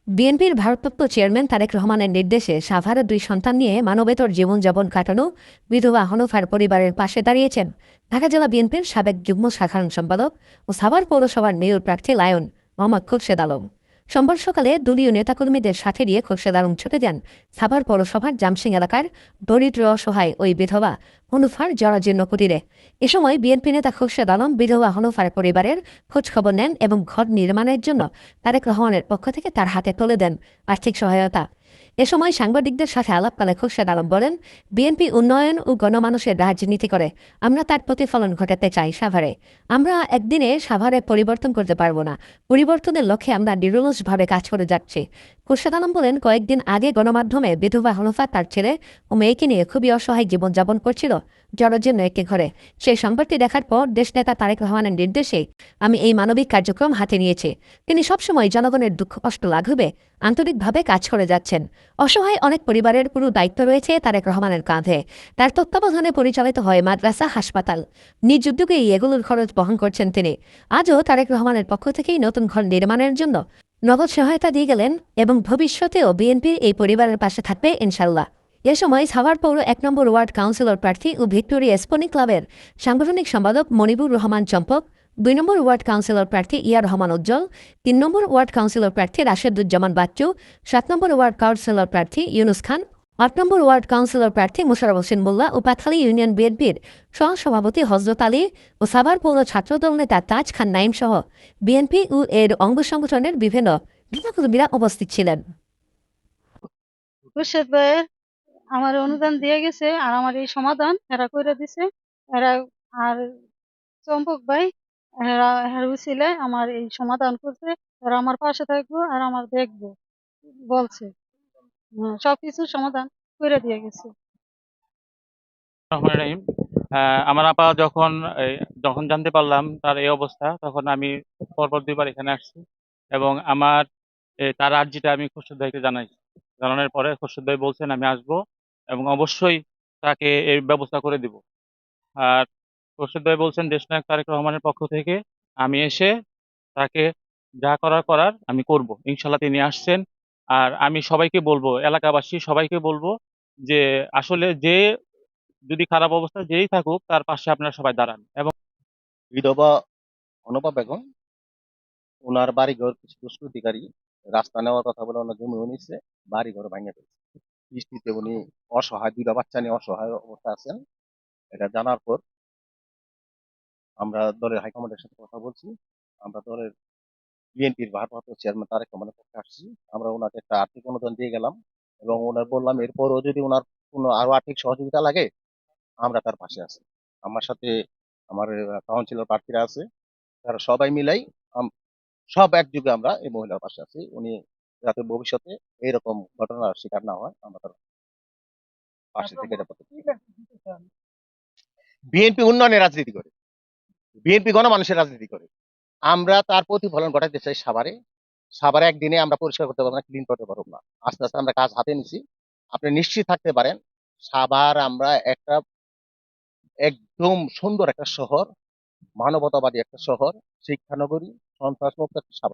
বিএনপির ভারপ্রাপ্ত চেয়ারম্যান তারেক রহমানের নির্দেশে সাভারের দুই সন্তান নিয়ে মানবেতর জীবনযাপন কাটানো বিধবা হনফার পরিবারের পাশে দাঁড়িয়েছেন ঢাকা জেলা বিএনপির সাবেক যুগ্ম সাধারণ সম্পাদক ও সাভার পৌরসভার মেয়র প্রার্থী লায়ন মোহাম্মদ খুরশেদ আলম। সোমবার সকালে দলীয় নেতাকর্মীদের সাথে নিয়ে খুরশেদ আলম ছুটে যান সাভার পৌরসভার জামসিং এলাকার দরিদ্র অসহায় ওই বিধবা হনুফার জরাজীর্ণ কুটিরে। এ সময় বিএনপি নেতা খুরশেদ আলম বিধবা হনুফার পরিবারের খোঁজখবর নেন এবং ঘর নির্মাণের জন্য তারেক রহমানের পক্ষ থেকে তার হাতে তুলে দেন আর্থিক সহায়তা। এ সময় সাংবাদিকদের সাথে আলাপকালে খুরশেদ আলম বলেন, বিএনপি উন্নয়ন ও গণমানুষের রাজনীতি করে, আমরা তার প্রতিফলন ঘটাতে চাই সাভারে। আমরা একদিনে সাভারে পরিবর্তন করতে পারবো না, পরিবর্তনের লক্ষ্যে আমরা নিরলসভাবে কাজ করে যাচ্ছি। খুরশেদ আলম বলেন, কয়েকদিন আগে গণমাধ্যমে বিধবা হনফা তার ছেলে ও মেয়েকে নিয়ে খুবই অসহায় জীবনযাপন করছিল জরাজীর্ণ একটি ঘরে। সেই সংবাদটি দেখার পর দেশনেতা তারেক রহমানের নির্দেশে আমি এই মানবিক কার্যক্রম হাতে নিয়েছি। তিনি সবসময় জনগণের দুঃখ কষ্ট লাঘবে আন্তরিকভাবে কাজ করে যাচ্ছেন। অসহায় অনেক পরিবারের পুরো দায়িত্ব রয়েছে তারেক রহমানের কাঁধে। তার তত্ত্বাবধানে পরিচালিত হয় মাদ্রাসা, হাসপাতাল। নিজ উদ্যোগেই এগুলোর খরচ বহন করছেন তিনি। আজও তারেক রহমানের পক্ষ থেকেই নতুন ঘর নির্মাণের জন্য নগদ সহায়তা দিয়ে গেলেন এবং ভবিষ্যতেও বিএনপি এই পরিবারের পাশে থাকবে ইনশাল্লাহ। এ সময় সাভার পৌর ১ নম্বর ওয়ার্ড কাউন্সিলর প্রার্থী ও ভিক্টোরিয়া স্পোর্টিং ক্লাবের সাংগঠনিক সম্পাদক মনিবুর রহমান চম্পক, ২ নম্বর ওয়ার্ড কাউন্সিলর প্রার্থী ইয়া রহমান উজ্জ্বল, ৩ নম্বর ওয়ার্ড কাউন্সিলর প্রার্থী রাশেদুজ্জামান বাচ্চু, ৭ নম্বর ওয়ার্ড কাউন্সিলর প্রার্থী ইউনুস খান, ৮ নম্বর ওয়ার্ড কাউন্সিলর প্রার্থী মোশাররফ হোসেন মোল্লা ও পাথালী ইউনিয়ন বিএনপির সহসভাপতি হজরত আলী ও সাভার পৌর ছাত্রদল নেতা তাজ খান নাইম সহ বিএনপি ও এর অঙ্গ সংগঠনের বিভিন্ন নেতাকর্মীরা উপস্থিত ছিলেন। খুরশেদ ভাইয়ের আমার অনুদান দিয়ে গেছে আর আমার এই সমাধান এরা করে দিছে। এরা আর চম্পক ভাই এরা উছিলায় আমার এই সমাধান করছে। এরা আমার পাশে থাকবো আর আমার দেখবো বলছে। সবকিছু সমাধান করে দিয়ে গেছে। রহমান রহিম। আমার আপা যখন জানতে পারলাম তার এই অবস্থা, তখন আমি পরপর ২ বার এখানে আসছি এবং আমার তার আর্জিটা আমি খোরশেদ ভাইকে জানাইছি। জানানোর পরে খোরশেদ ভাই বলছেন আমি আসবো এবং অবশ্যই তাকে এর ব্যবস্থা করে দিব। আর খোরশেদ ভাই বলছেন দেশনায়ক তারেক রহমানের পক্ষ থেকে আমি এসে তাকে যা করার আমি করব। ইনশাল্লাহ তিনি আসছেন। আর আমি সবাইকে বলবো, এলাকাবাসী সবাইকে বলবো যে আসলে যদি খারাপ অবস্থায় যেই থাকুক তার পাশে আপনারা সবাই দাঁড়ান। এবং বিধবা অনুপা বেগম, ওনার বাড়িঘর কিছু দুষ্কৃতিকারী রাস্তা নেওয়ার কথা বলে ওনার জমি নিচ্ছে, বাড়িঘর ভাঙে ফেলছে। বৃষ্টিতে উনি অসহায়, 2টা বাচ্চা নিয়ে অসহায় অবস্থা আছেন। এটা জানার পর আমরা দলের হাইকমান্ডের সাথে কথা বলছি। আমরা দলের বিএনপির ভারপ্রাপ্ত চেয়ারম্যান তারেক রহমানের পক্ষে আসছি। আমরা ওনাকে একটা আর্থিক অনুদান দিয়ে গেলাম এবং ওনার বললাম এরপরও যদি ওনার কোনো আরো আর্থিক সহযোগিতা লাগে আমরা তার পাশে আছি। আমার সাথে আমার কাউন্সিলর প্রার্থীরা আছে, তারা সবাই মিলাই সব একযোগে আমরা এই মহিলার পাশে আছি। উনি যাতে ভবিষ্যতে এইরকম ঘটনার শিকার না হয়, আমরা তার পাশে থেকে যাবো। বিএনপি উন্নয়নের রাজনীতি করে, বিএনপি গণমানুষের রাজনীতি করে। আমরা তার প্রতিফলন ঘটাতে চাই সাভারে। সাভারে একদিনে আমরা পরিষ্কার করতে পারবো না, ক্লিন করতে পারবো না। আস্তে আস্তে আমরা কাজ হাতে নিছি। আপনি নিশ্চিত থাকতে পারেন সাভার আমরা একটা একদম সুন্দর একটা শহর, মানবতাবাদী একটা শহর, শিক্ষানগরী, সন্ত্রাস মুক্ত একটা সাভার।